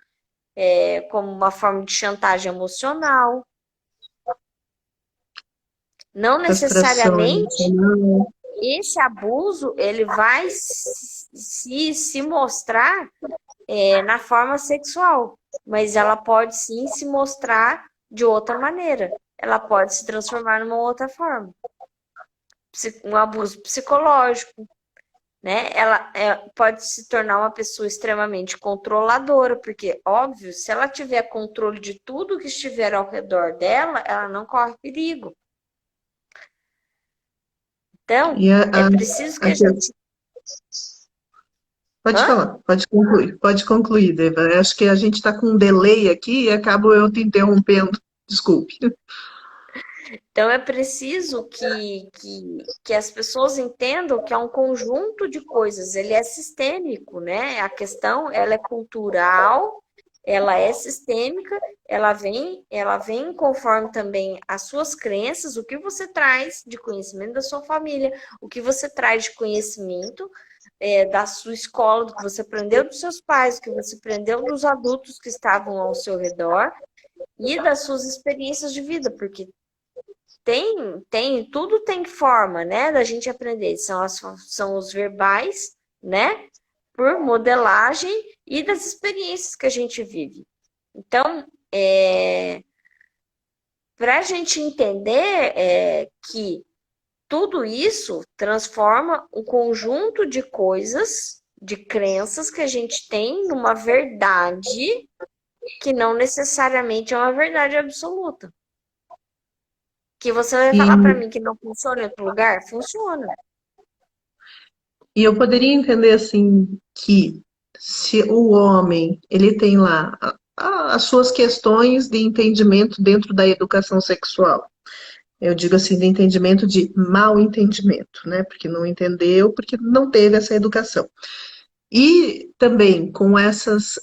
como uma forma de chantagem emocional. Não Castração necessariamente emocional, esse abuso ele vai se mostrar na forma sexual, mas ela pode sim se mostrar de outra maneira. Ela pode se transformar numa outra forma. Um abuso psicológico, né? Ela pode se tornar uma pessoa extremamente controladora, porque, óbvio, se ela tiver controle de tudo que estiver ao redor dela, ela não corre perigo. Então, e é preciso que a a gente. pode Hã? falar, pode concluir, Deva. Eu acho que a gente está com um delay aqui e acabo eu te interrompendo. Desculpe. Então, é preciso que as pessoas entendam que é um conjunto de coisas, ele é sistêmico, né? A questão, ela é cultural, ela é sistêmica, ela vem conforme também as suas crenças, o que você traz de conhecimento da sua família, o que você traz de conhecimento da sua escola, do que você aprendeu dos seus pais, o que você aprendeu dos adultos que estavam ao seu redor e das suas experiências de vida, porque tudo tem forma, né, da gente aprender. São os verbais, né, por modelagem e das experiências que a gente vive. Então, para a gente entender que tudo isso transforma um conjunto de coisas, de crenças que a gente tem numa verdade que não necessariamente é uma verdade absoluta. Que você vai E, falar para mim que não funciona em outro lugar? Funciona. e eu poderia entender assim que se o homem ele tem lá as suas questões de entendimento dentro da educação sexual. Eu digo assim, de entendimento de mal entendimento, né? Porque não entendeu, porque não teve essa educação. E também com essas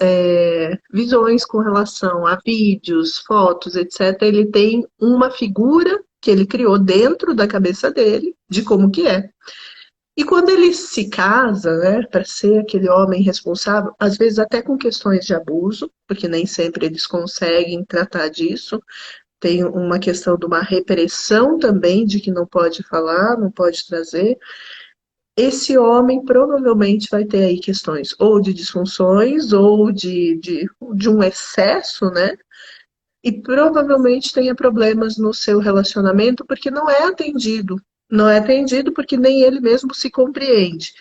visões com relação a vídeos, fotos, etc., ele tem uma figura que ele criou dentro da cabeça dele de como que é. E quando ele se casa, né, para ser aquele homem responsável, às vezes até com questões de abuso, porque nem sempre eles conseguem tratar disso, tem uma questão de uma repressão também, de que não pode falar, não pode trazer. Esse homem provavelmente vai ter aí questões ou de disfunções ou de um excesso, né? E provavelmente tenha problemas no seu relacionamento porque não é atendido. Não é atendido porque nem ele mesmo se compreende.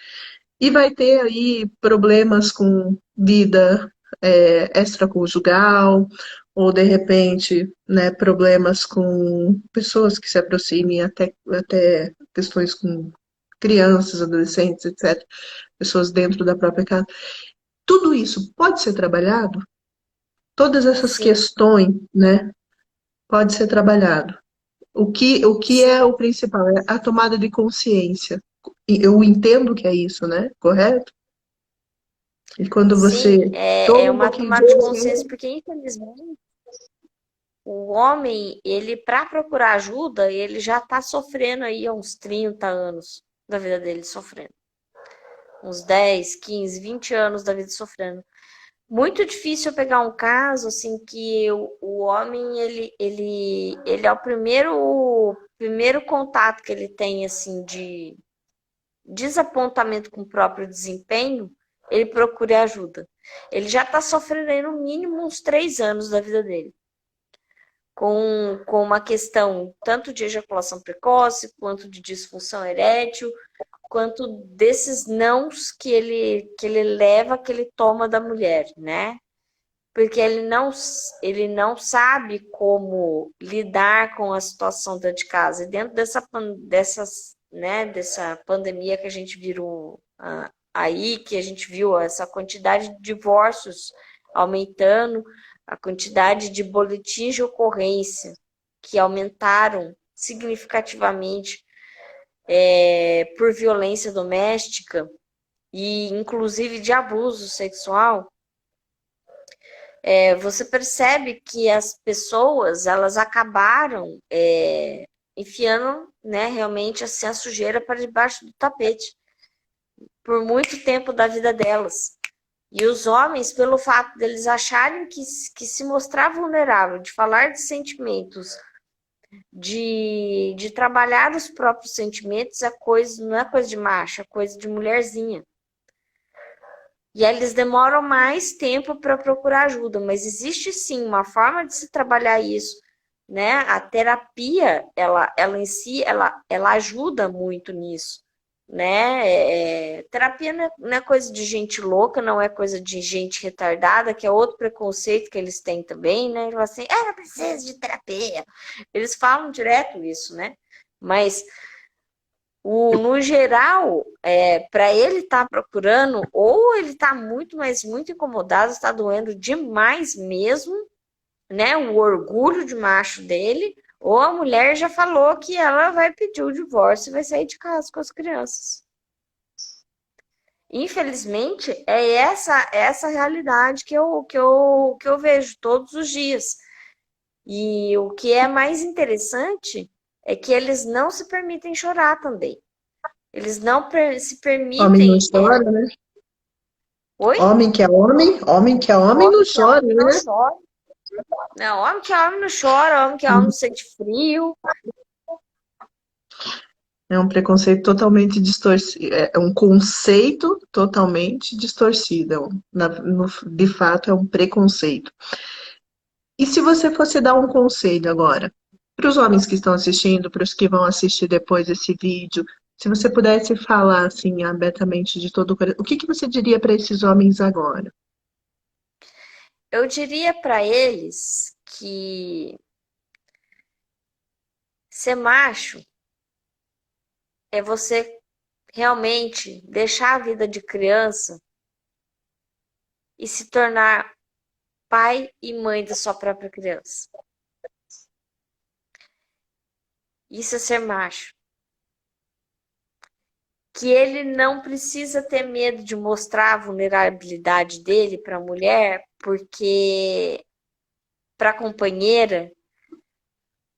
E vai ter aí problemas com vida extraconjugal, ou de repente, né, problemas com pessoas que se aproximem, até questões com crianças, adolescentes, etc., pessoas dentro da própria casa. Tudo isso pode ser trabalhado? Todas essas Sim, questões, né, pode ser trabalhado. O que é o principal? É a tomada de consciência. E eu entendo que é isso, né? Correto? E quando Sim, você é toma um uma pouquinho de tomada de consciência, consciência, porque infelizmente o homem, ele para procurar ajuda, ele já está sofrendo aí há uns 30 anos da vida dele sofrendo. Uns 10, 15, 20 anos da vida sofrendo. Muito difícil eu pegar um caso assim que o homem ele é o primeiro contato que ele tem assim de desapontamento com o próprio desempenho, ele procure ajuda. Ele já está sofrendo aí no mínimo uns 3 anos da vida dele. Com uma questão tanto de ejaculação precoce, quanto de disfunção erétil, quanto desses nãos que ele leva, que ele toma da mulher, né? Porque ele não sabe como lidar com a situação dentro de casa. E dentro dessa pandemia que a gente virou aí, que a gente viu essa quantidade de divórcios aumentando, a quantidade de boletins de ocorrência que aumentaram significativamente por violência doméstica e inclusive de abuso sexual. Você percebe que as pessoas elas acabaram enfiando, né, realmente assim, a sujeira para debaixo do tapete por muito tempo da vida delas. E os homens, pelo fato deles acharem que se mostrar vulnerável, de falar de sentimentos, de trabalhar os próprios sentimentos, não é coisa de macho, é coisa de mulherzinha. E eles demoram mais tempo para procurar ajuda, mas existe sim uma forma de se trabalhar isso, né? A terapia, ela em si, ela ajuda muito nisso, né? Terapia não é coisa de gente louca, não é coisa de gente retardada, que é outro preconceito que eles têm também, né? Eles falam assim, não preciso de terapia. Eles falam direto isso, né? Mas no geral, para ele estar procurando, ou ele está muito, mas muito incomodado, está doendo demais mesmo, né? O orgulho de macho dele, ou a mulher já falou que ela vai pedir o divórcio e vai sair de casa com as crianças. Infelizmente, é essa realidade que eu vejo todos os dias. E o que é mais interessante é que eles não se permitem chorar também. Eles não se homem não permitem. chora, né? Oi? Homem que é homem não Homem que é chora, homem não né? chora. Não, homem que é homem não chora, homem que é homem não sente frio. É um preconceito totalmente distorcido, é um conceito totalmente distorcido. De fato, é um preconceito. E se você fosse dar um conselho agora, para os homens que estão assistindo, para os que vão assistir depois esse vídeo, se você pudesse falar assim abertamente de todo o coração, o que que você diria para esses homens agora? Eu diria para eles que ser macho é você realmente deixar a vida de criança e se tornar pai e mãe da sua própria criança. Isso é ser macho. Que ele não precisa ter medo de mostrar a vulnerabilidade dele para a mulher, porque para a companheira,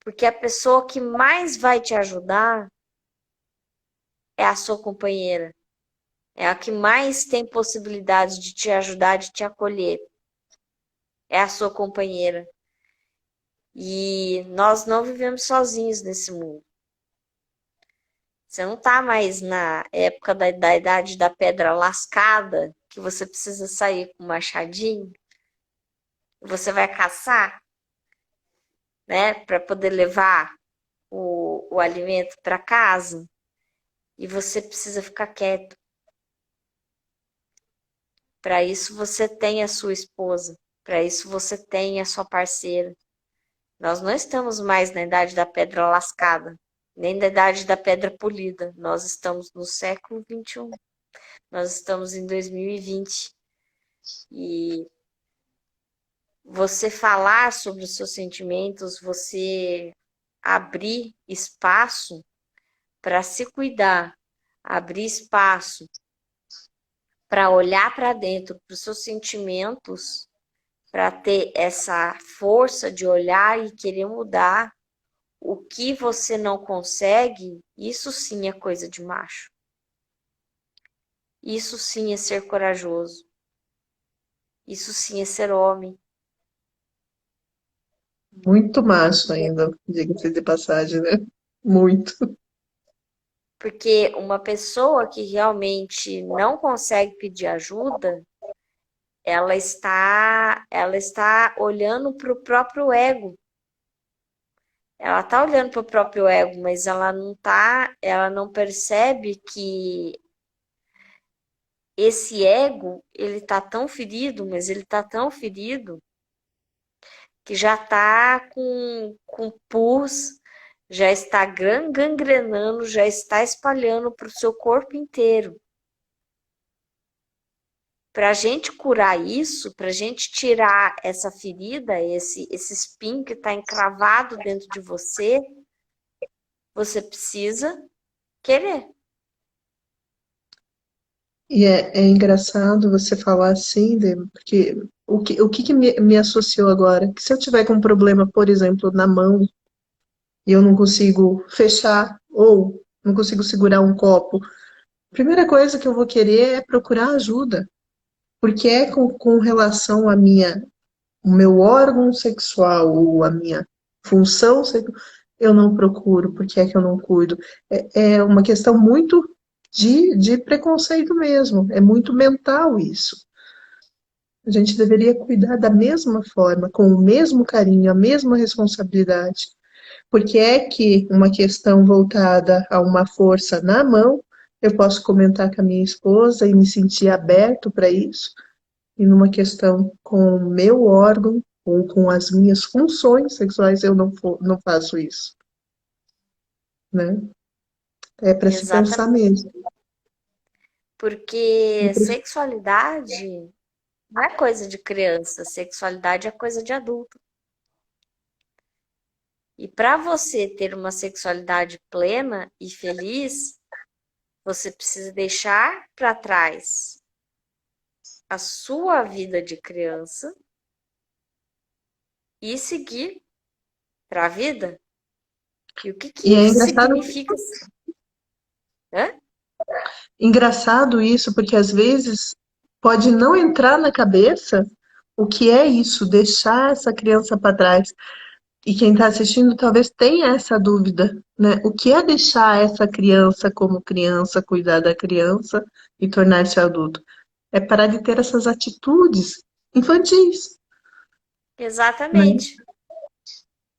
porque a pessoa que mais vai te ajudar é a sua companheira. É a que mais tem possibilidade de te ajudar, de te acolher. É a sua companheira. E nós não vivemos sozinhos nesse mundo. Você não está mais na época da idade da pedra lascada, que você precisa sair com um machadinho. Você vai caçar, né, para poder levar o alimento para casa. E você precisa ficar quieto. Para isso você tem a sua esposa, para isso você tem a sua parceira. Nós não estamos mais na idade da pedra lascada, nem na idade da pedra polida. Nós estamos no século XXI. Nós estamos em 2020. E você falar sobre os seus sentimentos, você abrir espaço para se cuidar, abrir espaço para olhar para dentro, para os seus sentimentos, para ter essa força de olhar e querer mudar o que você não consegue, isso sim é coisa de macho. Isso sim é ser corajoso. Isso sim é ser homem. Muito macho ainda, diga-se de passagem, né? Muito. Porque uma pessoa que realmente não consegue pedir ajuda, ela está olhando para o próprio ego. Ela está olhando para o próprio ego, mas ela não percebe que esse ego, ele tá tão ferido, mas ele tá tão ferido que já tá com pus, já está gangrenando, já está espalhando para o seu corpo inteiro. Para a gente curar isso, para a gente tirar essa ferida, esse espinho que está encravado dentro de você, você precisa querer. E é engraçado você falar assim, porque o que me associou agora? Que se eu tiver com um problema, por exemplo, na mão, e eu não consigo fechar, ou não consigo segurar um copo, a primeira coisa que eu vou querer é procurar ajuda, porque é com relação o meu órgão sexual, ou a minha função sexual, eu não procuro, porque é que eu não cuido? É uma questão muito de preconceito mesmo, é muito mental isso. A gente deveria cuidar da mesma forma, com o mesmo carinho, a mesma responsabilidade, porque é que uma questão voltada a uma força na mão, eu posso comentar com a minha esposa e me sentir aberto para isso, e numa questão com o meu órgão ou com as minhas funções sexuais, eu não faço isso, né? É para se pensar Exatamente. mesmo. Porque sexualidade não é coisa de criança, sexualidade é coisa de adulto. E para você ter uma sexualidade plena e feliz, você precisa deixar para trás a sua vida de criança e seguir para a vida. E o que E que é significa? Hã? engraçado isso, porque às vezes pode não entrar na cabeça o que é isso, deixar essa criança para trás. E quem está assistindo talvez tenha essa dúvida, né? O que é deixar essa criança como criança, cuidar da criança e tornar-se adulto? É parar de ter essas atitudes infantis, né? Exatamente.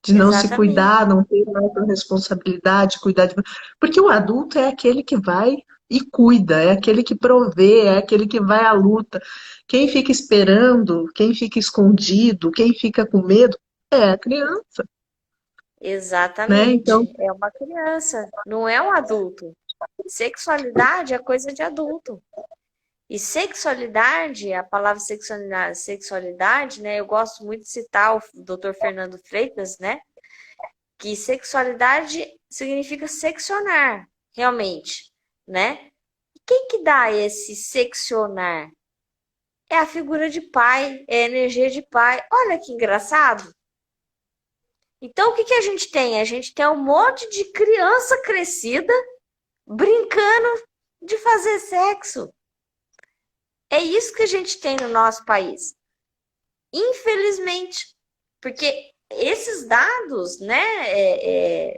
De não se Exatamente. cuidar, não ter mais a responsabilidade, cuidar de. Porque o adulto é aquele que vai e cuida, é aquele que provê, é aquele que vai à luta. Quem fica esperando, quem fica escondido, quem fica com medo é a criança, né? Então, Exatamente. É uma criança, não é um adulto. Sexualidade é coisa de adulto. E sexualidade, a palavra sexualidade, né? Eu gosto muito de citar o Dr. Fernando Freitas, né? Que sexualidade significa seccionar, realmente, né? E quem que dá esse seccionar? É a figura de pai, é a energia de pai. Olha que engraçado. Então, o que que a gente tem? A gente tem um monte de criança crescida brincando de fazer sexo. É isso que a gente tem no nosso país. Infelizmente, porque esses dados, né,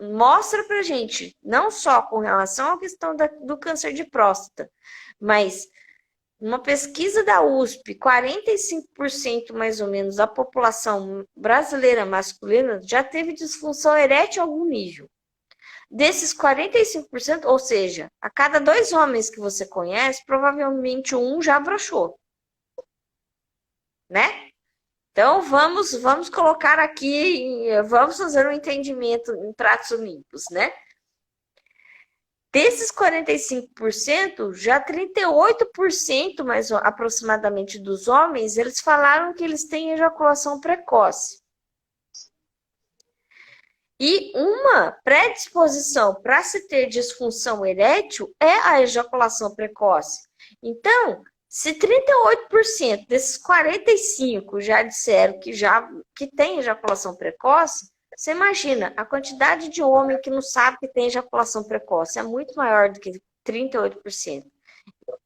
mostra pra gente, não só com relação à questão do câncer de próstata, mas uma pesquisa da USP, 45% mais ou menos da população brasileira masculina já teve disfunção erétil a algum nível. Desses 45%, ou seja, a cada 2 homens que você conhece, provavelmente um já broxou, né? Então vamos colocar aqui, vamos fazer um entendimento em pratos limpos, né? Desses 45%, já 38% mais aproximadamente dos homens, eles falaram que eles têm ejaculação precoce. E uma predisposição para se ter disfunção erétil é a ejaculação precoce. Então, se 38% desses 45 já disseram que tem ejaculação precoce, você imagina a quantidade de homem que não sabe que tem ejaculação precoce é muito maior do que 38%.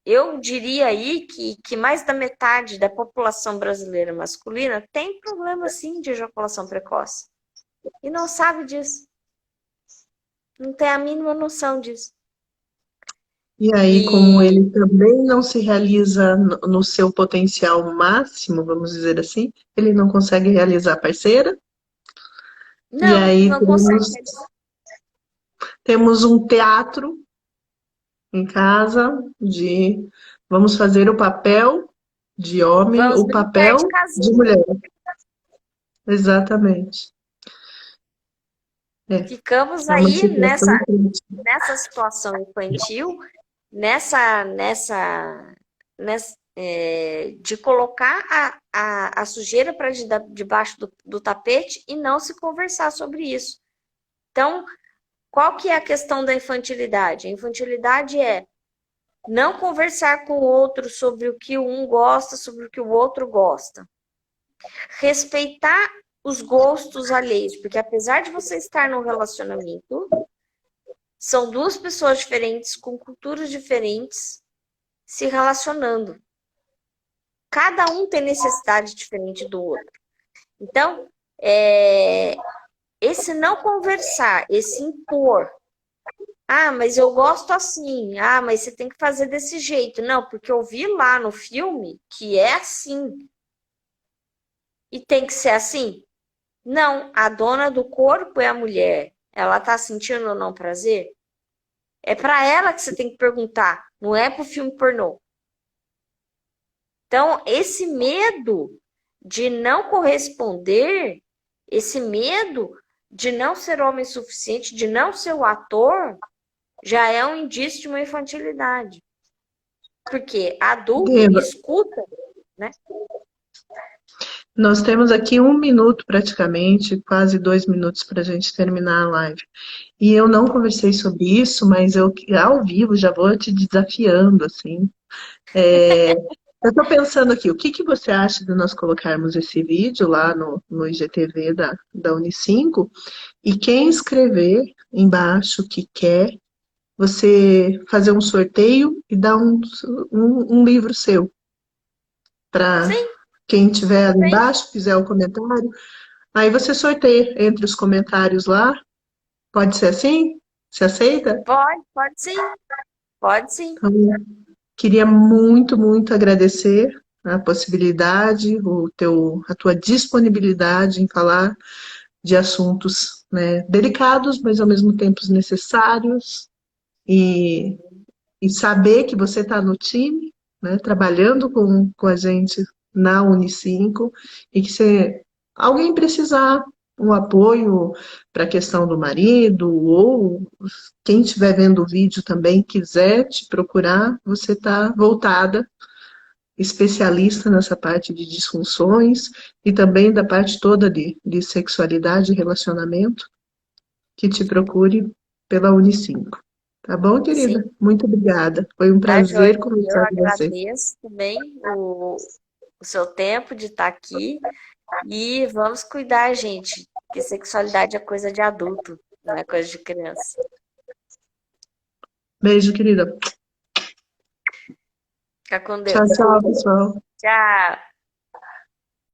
Eu diria aí que mais da metade da população brasileira masculina tem problema sim de ejaculação precoce. E não sabe disso. Não tem a mínima noção disso. E aí, como E ele também não se realiza no seu potencial máximo, vamos dizer assim, ele não consegue realizar a parceira. E não, aí não consegue. temos um teatro em casa de vamos fazer o papel de homem, Vamos o brincar de papel de casinha. mulher. Exatamente. É, Ficamos é uma aí situação triste. nessa situação infantil, de colocar a sujeira para debaixo do tapete e não se conversar sobre isso. Então, qual que é a questão da infantilidade? A infantilidade é não conversar com o outro sobre o que um gosta, sobre o que o outro gosta. Respeitar os gostos alheios, porque apesar de você estar num relacionamento, são duas pessoas diferentes, com culturas diferentes, se relacionando. Cada um tem necessidade diferente do outro. Então, esse não conversar, esse impor. Ah, mas eu gosto assim. Ah, mas você tem que fazer desse jeito. Não, porque eu vi lá no filme que é assim. E tem que ser assim? Não, a dona do corpo é a mulher. Ela tá sentindo ou não prazer? É para ela que você tem que perguntar, não é pro filme pornô. Então, esse medo de não corresponder, esse medo de não ser homem suficiente, de não ser o ator, já é um indício de uma infantilidade. Porque adulto Eva, escuta, né? nós temos aqui 1 minuto praticamente, quase 2 minutos para a gente terminar a live. E eu não conversei sobre isso, mas eu ao vivo já vou te desafiando, assim. Eu estou pensando aqui, o que que você acha de nós colocarmos esse vídeo lá no IGTV da Unicinco? E quem escrever embaixo que quer, você fazer um sorteio e dar um livro seu para Sim, quem tiver ali sim. embaixo, fizer o comentário. Aí você sorteia entre os comentários lá. Pode ser assim? Você aceita? Pode sim, pode sim. Então, queria muito, muito agradecer a possibilidade, a tua disponibilidade em falar de assuntos, né, delicados, mas ao mesmo tempo necessários, e, e saber que você está no time, né, trabalhando com a gente na Unicinco, e que se alguém precisar um apoio para a questão do marido, ou quem estiver vendo o vídeo também quiser te procurar, você está voltada, especialista nessa parte de disfunções e também da parte toda de sexualidade e relacionamento, que te procure pela Unicinco. Tá bom, Sim, querida? Muito obrigada. Foi um tá, prazer joia? Eu conversar com você. agradeço também o seu tempo de estar aqui. E vamos cuidar, gente, que sexualidade é coisa de adulto, não é coisa de criança. Beijo, querida. Fica com Tchau, Deus. tchau, pessoal. Tchau.